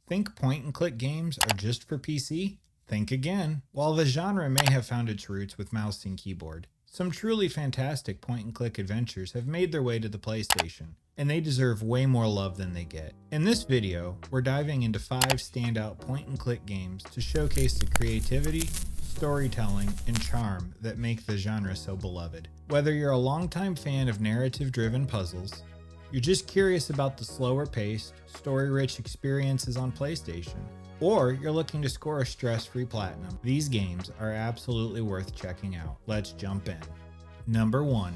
Think point and click games are just for PC? Think again. While the genre may have found its roots with mouse and keyboard, some truly fantastic point and click adventures have made their way to the PlayStation, and they deserve way more love than they get. In this video, we're diving into 5 standout point and click games to showcase the creativity, storytelling, and charm that make the genre so beloved. Whether you're a longtime fan of narrative-driven puzzles, you're just curious about the slower paced, story-rich experiences on PlayStation, or you're looking to score a stress-free platinum, these games are absolutely worth checking out. Let's jump in. Number 1.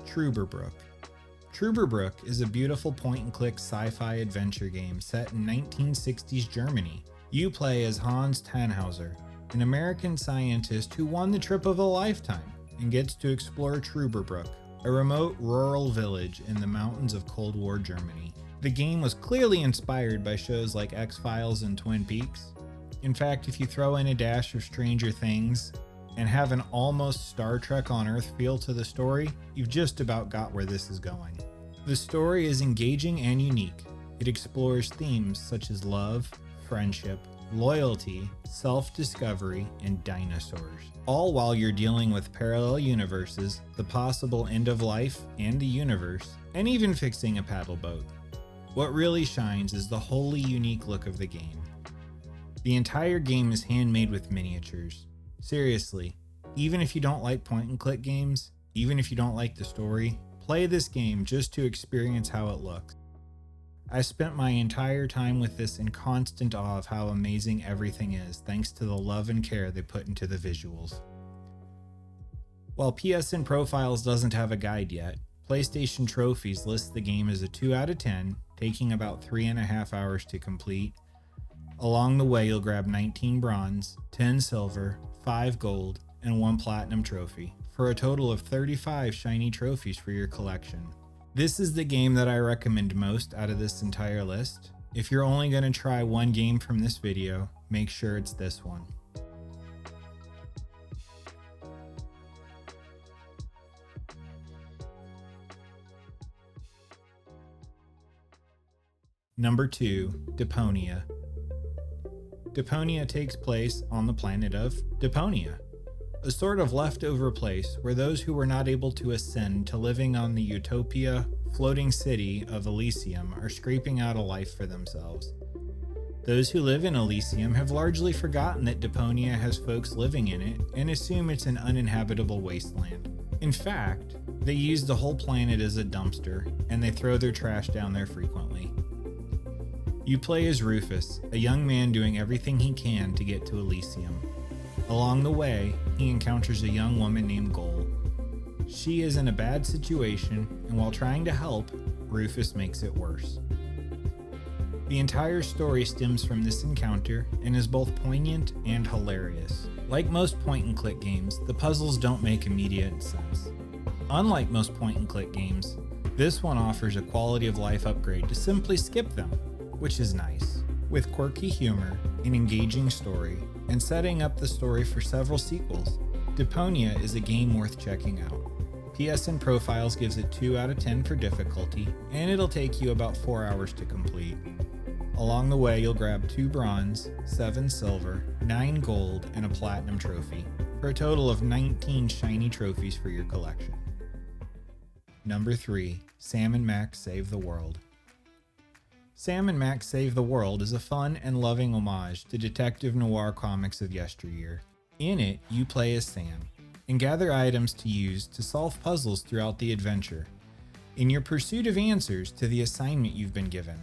Tuberbrook. Tuberbrook is a beautiful point-and-click sci-fi adventure game set in 1960s Germany. You play as Hans Tannhauser, an American scientist who won the trip of a lifetime and gets to explore Tuberbrook, a remote rural village in the mountains of Cold War Germany. The game was clearly inspired by shows like X-Files and Twin Peaks. In fact, if you throw in a dash of Stranger Things and have an almost Star Trek on Earth feel to the story, you've just about got where this is going. The story is engaging and unique. It explores themes such as love, friendship, loyalty, self-discovery, and dinosaurs, all while you're dealing with parallel universes, the possible end of life and the universe, and even fixing a paddle boat. What really shines is the wholly unique look of the game. The entire game is handmade with miniatures. Seriously, even if you don't like point-and-click games, even if you don't like the story, play this game just to experience how it looks. I spent my entire time with this in constant awe of how amazing everything is, thanks to the love and care they put into the visuals. While PSN Profiles doesn't have a guide yet, PlayStation Trophies lists the game as a 2 out of 10, taking about 3.5 hours to complete. Along the way, you'll grab 19 bronze, 10 silver, 5 gold, and 1 platinum trophy, for a total of 35 shiny trophies for your collection. This is the game that I recommend most out of this entire list. If you're only going to try one game from this video, make sure it's this one. Number 2. Deonia. Deonia takes place on the planet of Deonia, a sort of leftover place where those who were not able to ascend to living on the utopia floating city of Elysium are scraping out a life for themselves. Those who live in Elysium have largely forgotten that Deonia has folks living in it and assume it's an uninhabitable wasteland. In fact, they use the whole planet as a dumpster and they throw their trash down there frequently. You play as Rufus, a young man doing everything he can to get to Elysium. Along the way, he encounters a young woman named Goal. She is in a bad situation, and while trying to help, Rufus makes it worse. The entire story stems from this encounter and is both poignant and hilarious. Like most point-and-click games, the puzzles don't make immediate sense. Unlike most point-and-click games, this one offers a quality of life upgrade to simply skip them, which is nice. With quirky humor, an engaging story, and setting up the story for several sequels, Deonia is a game worth checking out. PSN Profiles gives it 2 out of 10 for difficulty, and it'll take you about 4 hours to complete. Along the way, you'll grab 2 bronze, 7 silver, 9 gold, and a platinum trophy, for a total of 19 shiny trophies for your collection. Number 3. Sam and Max Save the World. Sam and Max Save the World is a fun and loving homage to detective noir comics of yesteryear. In it, you play as Sam, and gather items to use to solve puzzles throughout the adventure, in your pursuit of answers to the assignment you've been given.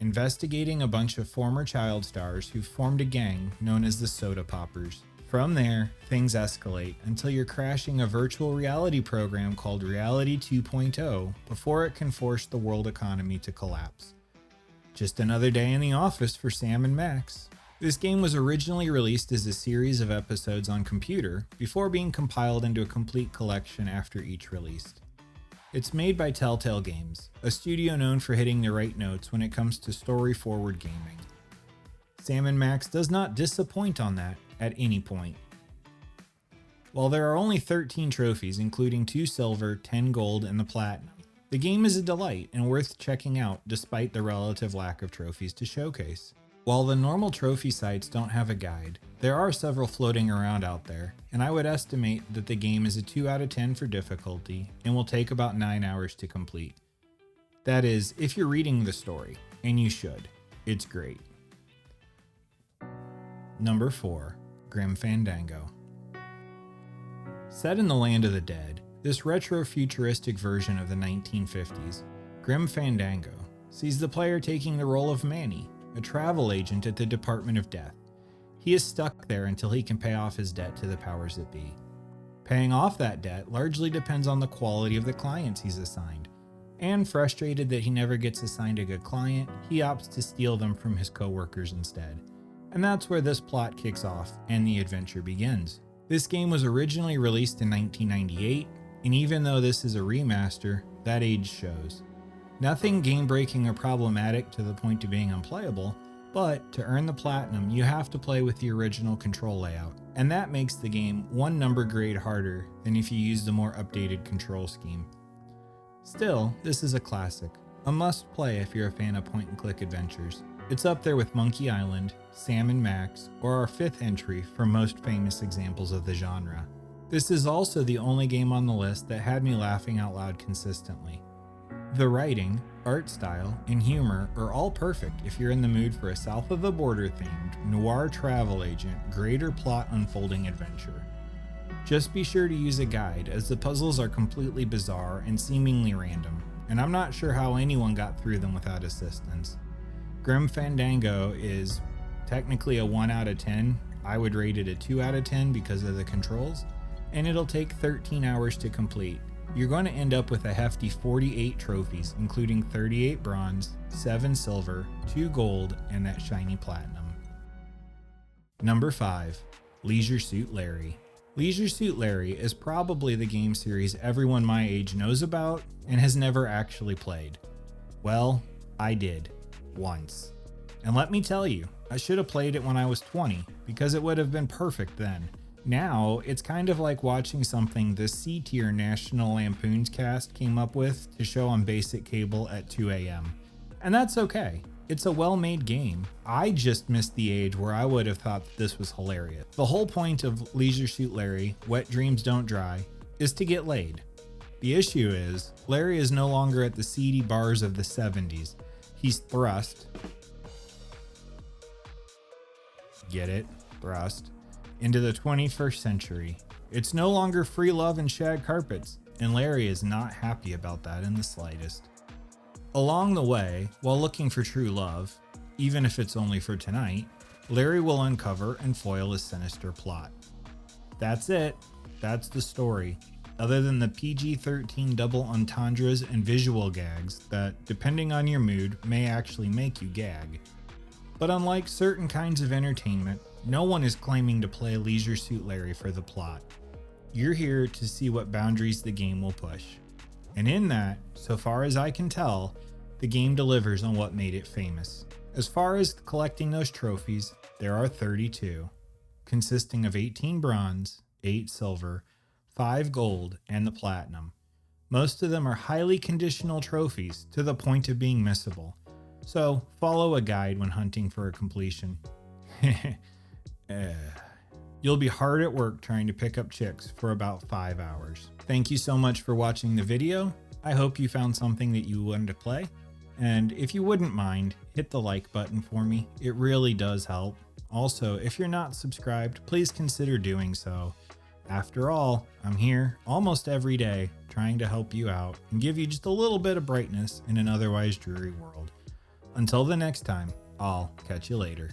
Investigating a bunch of former child stars who've formed a gang known as the Soda Poppers. From there, things escalate until you're crashing a virtual reality program called Reality 2.0 before it can force the world economy to collapse. Just another day in the office for Sam and Max. This game was originally released as a series of episodes on computer before being compiled into a complete collection after each released. It's made by Telltale Games, a studio known for hitting the right notes when it comes to story-forward gaming. Sam and Max does not disappoint on that at any point. While there are only 13 trophies, including 2 silver, 10 gold, and the platinum, the game is a delight and worth checking out despite the relative lack of trophies to showcase. While the normal trophy sites don't have a guide, there are several floating around out there, and I would estimate that the game is a 2 out of 10 for difficulty and will take about 9 hours to complete. That is, if you're reading the story, and you should. It's great. Number 4. Grim Fandango. Set in the land of the dead, this retro-futuristic version of the 1950s, Grim Fandango, sees the player taking the role of Manny, a travel agent at the Department of Death. He is stuck there until he can pay off his debt to the powers that be. Paying off that debt largely depends on the quality of the clients he's assigned, and frustrated that he never gets assigned a good client, he opts to steal them from his co-workers instead. And that's where this plot kicks off and the adventure begins. This game was originally released in 1998, and even though this is a remaster, that age shows. Nothing game-breaking or problematic to the point of being unplayable, but to earn the platinum, you have to play with the original control layout, and that makes the game one number grade harder than if you use the more updated control scheme. Still, this is a classic, a must-play if you're a fan of point-and-click adventures. It's up there with Monkey Island, Sam & Max, or our 5th entry for most famous examples of the genre. This is also the only game on the list that had me laughing out loud consistently. The writing, art style, and humor are all perfect if you're in the mood for a south of the border themed, noir travel agent, greater plot unfolding adventure. Just be sure to use a guide, as the puzzles are completely bizarre and seemingly random, and I'm not sure how anyone got through them without assistance. Grim Fandango is technically a 1 out of 10. I would rate it a 2 out of 10 because of the controls, and it'll take 13 hours to complete. You're going to end up with a hefty 48 trophies, including 38 bronze, 7 silver, 2 gold, and that shiny platinum. Number 5. Leisure Suit Larry. Leisure Suit Larry is probably the game series everyone my age knows about and has never actually played. Well, I did. Once. And let me tell you, I should have played it when I was 20, because it would have been perfect then. Now, it's kind of like watching something the C-tier National Lampoon's cast came up with to show on basic cable at 2 a.m. And that's okay. It's a well-made game. I just missed the age where I would have thought this was hilarious. The whole point of Leisure Suit Larry, Wet Dreams Don't Dry, is to get laid. The issue is, Larry is no longer at the seedy bars of the 70s. He's thrust. Get it? Thrust. Into the 21st century. It's no longer free love and shag carpets, and Larry is not happy about that in the slightest. Along the way, while looking for true love, even if it's only for tonight, Larry will uncover and foil a sinister plot. That's it. That's the story. Other than the PG-13 double entendres and visual gags that, depending on your mood, may actually make you gag. But unlike certain kinds of entertainment, no one is claiming to play Leisure Suit Larry for the plot. You're here to see what boundaries the game will push. And in that, so far as I can tell, the game delivers on what made it famous. As far as collecting those trophies, there are 32, consisting of 18 bronze, 8 silver, 5 gold, and the platinum. Most of them are highly conditional trophies to the point of being missable, so follow a guide when hunting for a completion. You'll be hard at work trying to pick up chicks for about 5 hours. Thank you so much for watching the video. I hope you found something that you wanted to play. And if you wouldn't mind, hit the like button for me. It really does help. Also, if you're not subscribed, please consider doing so. After all, I'm here almost every day trying to help you out and give you just a little bit of brightness in an otherwise dreary world. Until the next time, I'll catch you later.